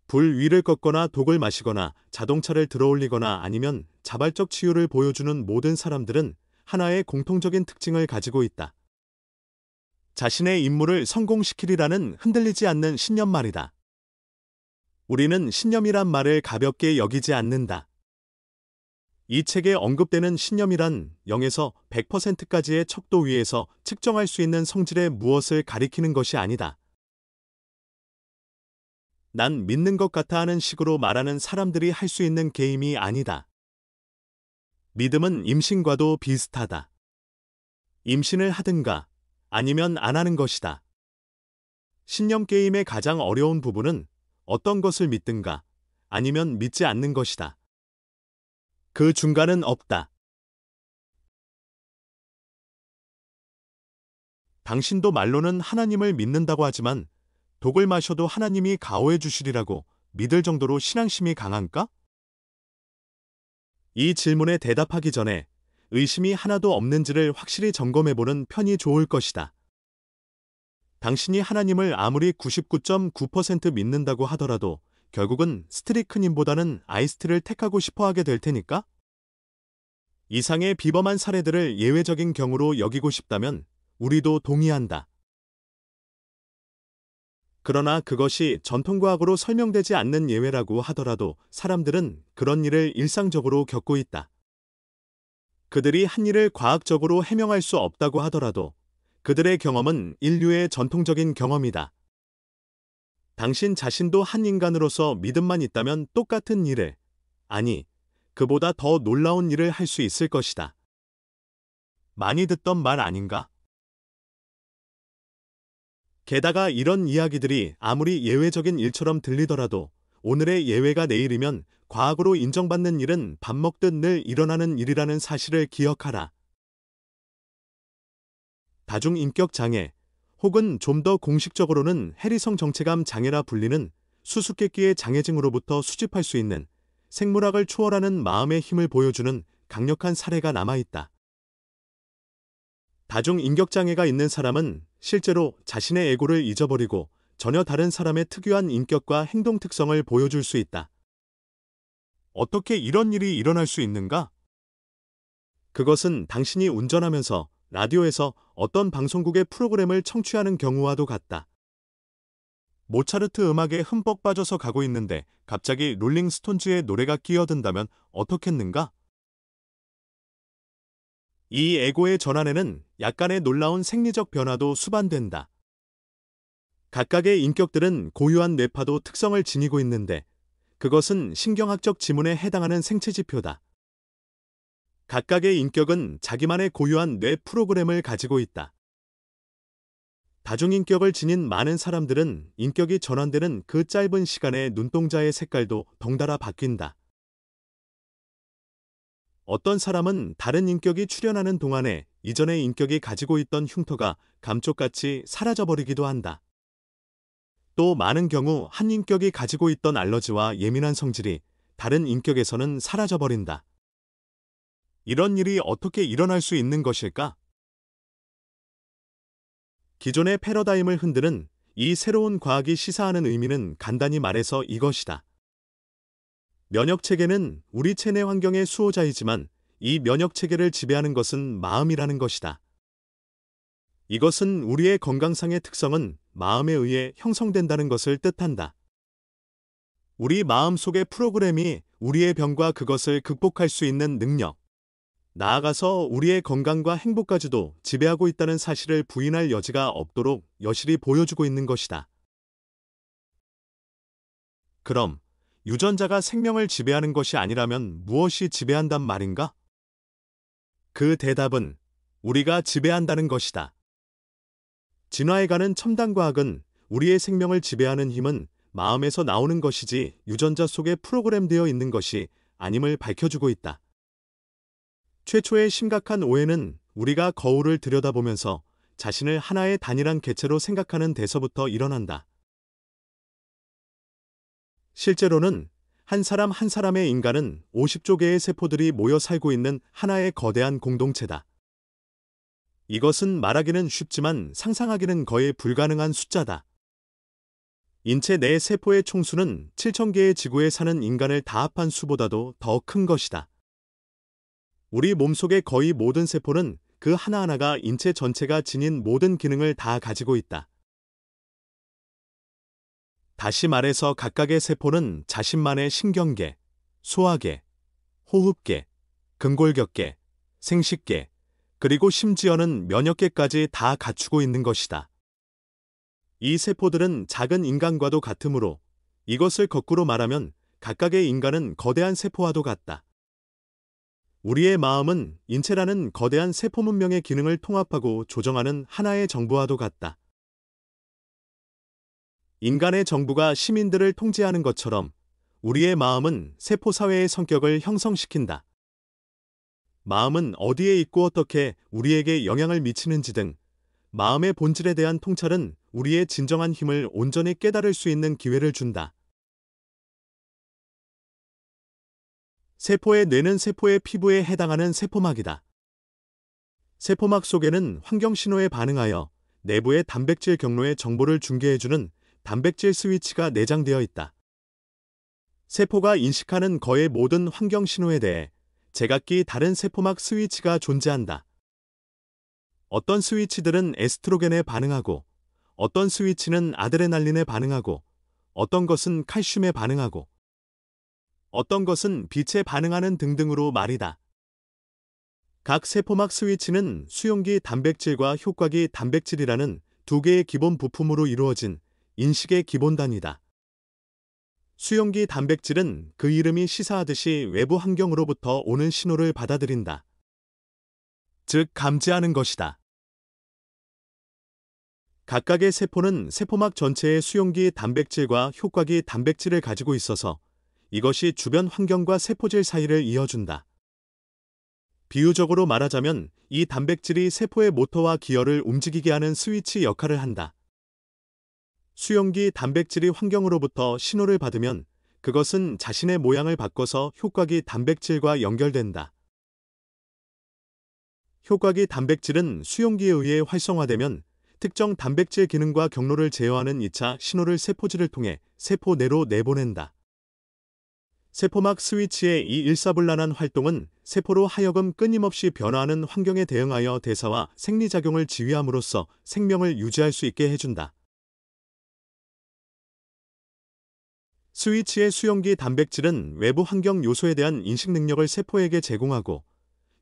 불 위를 껐거나 독을 마시거나 자동차를 들어올리거나 아니면 자발적 치유를 보여주는 모든 사람들은 하나의 공통적인 특징을 가지고 있다. 자신의 임무를 성공시키리라는 흔들리지 않는 신념 말이다. 우리는 신념이란 말을 가볍게 여기지 않는다. 이 책에 언급되는 신념이란 0에서 100%까지의 척도 위에서 측정할 수 있는 성질의 무엇을 가리키는 것이 아니다. 난 믿는 것 같아 하는 식으로 말하는 사람들이 할 수 있는 게임이 아니다. 믿음은 임신과도 비슷하다. 임신을 하든가 아니면 안 하는 것이다. 신념 게임의 가장 어려운 부분은 어떤 것을 믿든가 아니면 믿지 않는 것이다. 그 중간은 없다. 당신도 말로는 하나님을 믿는다고 하지만 독을 마셔도 하나님이 가호해 주시리라고 믿을 정도로 신앙심이 강한가? 이 질문에 대답하기 전에 의심이 하나도 없는지를 확실히 점검해보는 편이 좋을 것이다. 당신이 하나님을 아무리 99.9% 믿는다고 하더라도 결국은 스트리크님보다는 아이스트를 택하고 싶어 하게 될 테니까? 이상의 비범한 사례들을 예외적인 경우로 여기고 싶다면 우리도 동의한다. 그러나 그것이 전통과학으로 설명되지 않는 예외라고 하더라도 사람들은 그런 일을 일상적으로 겪고 있다. 그들이 한 일을 과학적으로 해명할 수 없다고 하더라도 그들의 경험은 인류의 전통적인 경험이다. 당신 자신도 한 인간으로서 믿음만 있다면 똑같은 일을, 아니, 그보다 더 놀라운 일을 할 수 있을 것이다. 많이 듣던 말 아닌가? 게다가 이런 이야기들이 아무리 예외적인 일처럼 들리더라도 오늘의 예외가 내일이면 과학으로 인정받는 일은 밥 먹듯 늘 일어나는 일이라는 사실을 기억하라. 다중인격 장애, 혹은 좀 더 공식적으로는 해리성 정체감 장애라 불리는 수수께끼의 장애증으로부터 수집할 수 있는 생물학을 초월하는 마음의 힘을 보여주는 강력한 사례가 남아있다. 다중인격장애가 있는 사람은 실제로 자신의 에고를 잊어버리고 전혀 다른 사람의 특유한 인격과 행동 특성을 보여줄 수 있다. 어떻게 이런 일이 일어날 수 있는가? 그것은 당신이 운전하면서 라디오에서 어떤 방송국의 프로그램을 청취하는 경우와도 같다. 모차르트 음악에 흠뻑 빠져서 가고 있는데 갑자기 롤링스톤즈의 노래가 끼어든다면 어떻겠는가? 이 에고의 전환에는 약간의 놀라운 생리적 변화도 수반된다. 각각의 인격들은 고유한 뇌파도 특성을 지니고 있는데 그것은 신경학적 지문에 해당하는 생체 지표다. 각각의 인격은 자기만의 고유한 뇌 프로그램을 가지고 있다. 다중인격을 지닌 많은 사람들은 인격이 전환되는 그 짧은 시간에 눈동자의 색깔도 덩달아 바뀐다. 어떤 사람은 다른 인격이 출현하는 동안에 이전의 인격이 가지고 있던 흉터가 감쪽같이 사라져버리기도 한다. 또 많은 경우 한 인격이 가지고 있던 알러지와 예민한 성질이 다른 인격에서는 사라져버린다. 이런 일이 어떻게 일어날 수 있는 것일까? 기존의 패러다임을 흔드는 이 새로운 과학이 시사하는 의미는 간단히 말해서 이것이다. 면역체계는 우리 체내 환경의 수호자이지만 이 면역체계를 지배하는 것은 마음이라는 것이다. 이것은 우리의 건강상의 특성은 마음에 의해 형성된다는 것을 뜻한다. 우리 마음 속의 프로그램이 우리의 병과 그것을 극복할 수 있는 능력, 나아가서 우리의 건강과 행복까지도 지배하고 있다는 사실을 부인할 여지가 없도록 여실히 보여주고 있는 것이다. 그럼 유전자가 생명을 지배하는 것이 아니라면 무엇이 지배한단 말인가? 그 대답은 우리가 지배한다는 것이다. 진화에 가는 첨단 과학은 우리의 생명을 지배하는 힘은 마음에서 나오는 것이지 유전자 속에 프로그램되어 있는 것이 아님을 밝혀주고 있다. 최초의 심각한 오해는 우리가 거울을 들여다보면서 자신을 하나의 단일한 개체로 생각하는 데서부터 일어난다. 실제로는 한 사람 한 사람의 인간은 50조 개의 세포들이 모여 살고 있는 하나의 거대한 공동체다. 이것은 말하기는 쉽지만 상상하기는 거의 불가능한 숫자다. 인체 내 세포의 총수는 7,000개의 지구에 사는 인간을 다 합한 수보다도 더 큰 것이다. 우리 몸속의 거의 모든 세포는 그 하나하나가 인체 전체가 지닌 모든 기능을 다 가지고 있다. 다시 말해서 각각의 세포는 자신만의 신경계, 소화계, 호흡계, 근골격계, 생식계, 그리고 심지어는 면역계까지 다 갖추고 있는 것이다. 이 세포들은 작은 인간과도 같으므로 이것을 거꾸로 말하면 각각의 인간은 거대한 세포와도 같다. 우리의 마음은 인체라는 거대한 세포 문명의 기능을 통합하고 조정하는 하나의 정부와도 같다. 인간의 정부가 시민들을 통제하는 것처럼 우리의 마음은 세포 사회의 성격을 형성시킨다. 마음은 어디에 있고 어떻게 우리에게 영향을 미치는지 등 마음의 본질에 대한 통찰은 우리의 진정한 힘을 온전히 깨달을 수 있는 기회를 준다. 세포의 뇌는 세포의 피부에 해당하는 세포막이다. 세포막 속에는 환경 신호에 반응하여 내부의 단백질 경로에 정보를 중계해주는 단백질 스위치가 내장되어 있다. 세포가 인식하는 거의 모든 환경 신호에 대해 제각기 다른 세포막 스위치가 존재한다. 어떤 스위치들은 에스트로겐에 반응하고, 어떤 스위치는 아드레날린에 반응하고, 어떤 것은 칼슘에 반응하고, 어떤 것은 빛에 반응하는 등등으로 말이다. 각 세포막 스위치는 수용기 단백질과 효과기 단백질이라는 두 개의 기본 부품으로 이루어진 인식의 기본단위다. 수용기 단백질은 그 이름이 시사하듯이 외부 환경으로부터 오는 신호를 받아들인다. 즉, 감지하는 것이다. 각각의 세포는 세포막 전체의 수용기 단백질과 효과기 단백질을 가지고 있어서 이것이 주변 환경과 세포질 사이를 이어준다. 비유적으로 말하자면 이 단백질이 세포의 모터와 기어를 움직이게 하는 스위치 역할을 한다. 수용기 단백질이 환경으로부터 신호를 받으면 그것은 자신의 모양을 바꿔서 효과기 단백질과 연결된다. 효과기 단백질은 수용기에 의해 활성화되면 특정 단백질 기능과 경로를 제어하는 2차 신호를 세포질을 통해 세포 내로 내보낸다. 세포막 스위치의 이 일사불란한 활동은 세포로 하여금 끊임없이 변화하는 환경에 대응하여 대사와 생리작용을 지휘함으로써 생명을 유지할 수 있게 해준다. 스위치의 수용기 단백질은 외부 환경 요소에 대한 인식 능력을 세포에게 제공하고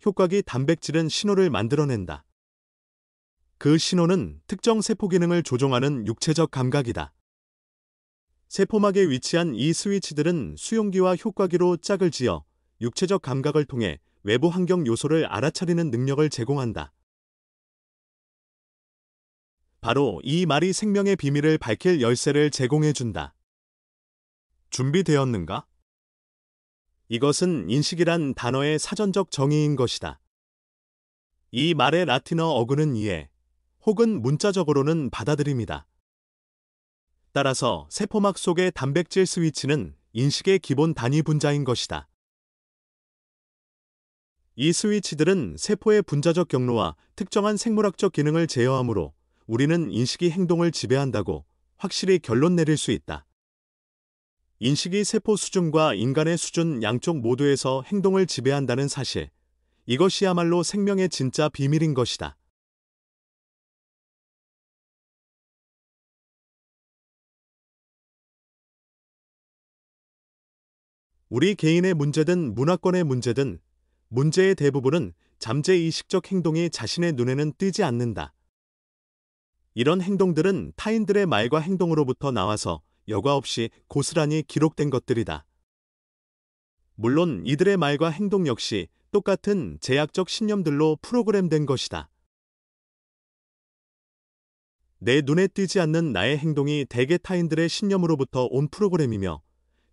효과기 단백질은 신호를 만들어낸다. 그 신호는 특정 세포 기능을 조종하는 육체적 감각이다. 세포막에 위치한 이 스위치들은 수용기와 효과기로 짝을 지어 육체적 감각을 통해 외부 환경 요소를 알아차리는 능력을 제공한다. 바로 이 말이 생명의 비밀을 밝힐 열쇠를 제공해준다. 준비되었는가? 이것은 인식이란 단어의 사전적 정의인 것이다. 이 말의 라틴어 어근은 이해, 혹은 문자적으로는 받아들임이다. 따라서 세포막 속의 단백질 스위치는 인식의 기본 단위 분자인 것이다. 이 스위치들은 세포의 분자적 경로와 특정한 생물학적 기능을 제어하므로 우리는 인식이 행동을 지배한다고 확실히 결론 내릴 수 있다. 인식이 세포 수준과 인간의 수준 양쪽 모두에서 행동을 지배한다는 사실, 이것이야말로 생명의 진짜 비밀인 것이다. 우리 개인의 문제든 문화권의 문제든 문제의 대부분은 잠재의식적 행동이 자신의 눈에는 띄지 않는다. 이런 행동들은 타인들의 말과 행동으로부터 나와서 여과 없이 고스란히 기록된 것들이다. 물론 이들의 말과 행동 역시 똑같은 제약적 신념들로 프로그램된 것이다. 내 눈에 띄지 않는 나의 행동이 대개 타인들의 신념으로부터 온 프로그램이며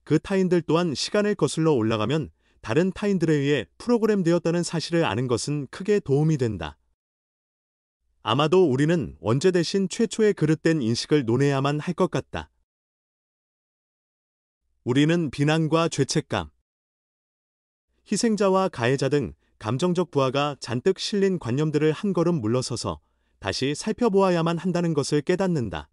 그 타인들 또한 시간을 거슬러 올라가면 다른 타인들에 의해 프로그램되었다는 사실을 아는 것은 크게 도움이 된다. 아마도 우리는 원죄 대신 최초의 그릇된 인식을 논해야만 할 것 같다. 우리는 비난과 죄책감, 희생자와 가해자 등 감정적 부하가 잔뜩 실린 관념들을 한 걸음 물러서서 다시 살펴보아야만 한다는 것을 깨닫는다.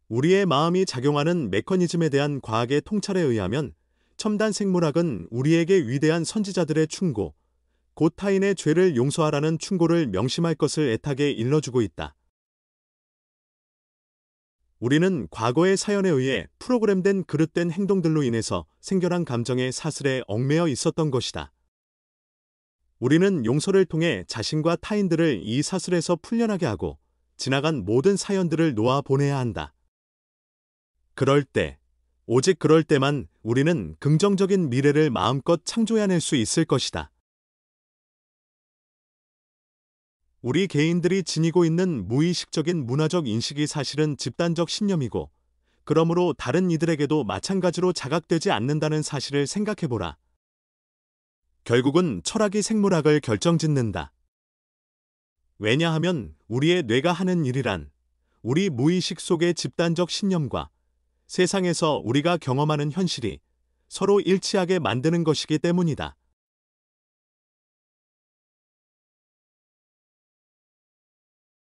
우리의 마음이 작용하는 메커니즘에 대한 과학의 통찰에 의하면 첨단 생물학은 우리에게 위대한 선지자들의 충고, 곧 타인의 죄를 용서하라는 충고를 명심할 것을 애타게 일러주고 있다. 우리는 과거의 사연에 의해 프로그램된 그릇된 행동들로 인해서 생겨난 감정의 사슬에 얽매여 있었던 것이다. 우리는 용서를 통해 자신과 타인들을 이 사슬에서 풀려나게 하고 지나간 모든 사연들을 놓아 보내야 한다. 그럴 때, 오직 그럴 때만 우리는 긍정적인 미래를 마음껏 창조해낼 수 있을 것이다. 우리 개인들이 지니고 있는 무의식적인 문화적 인식이 사실은 집단적 신념이고, 그러므로 다른 이들에게도 마찬가지로 자각되지 않는다는 사실을 생각해보라. 결국은 철학이 생물학을 결정짓는다. 왜냐하면 우리의 뇌가 하는 일이란 우리 무의식 속의 집단적 신념과 세상에서 우리가 경험하는 현실이 서로 일치하게 만드는 것이기 때문이다.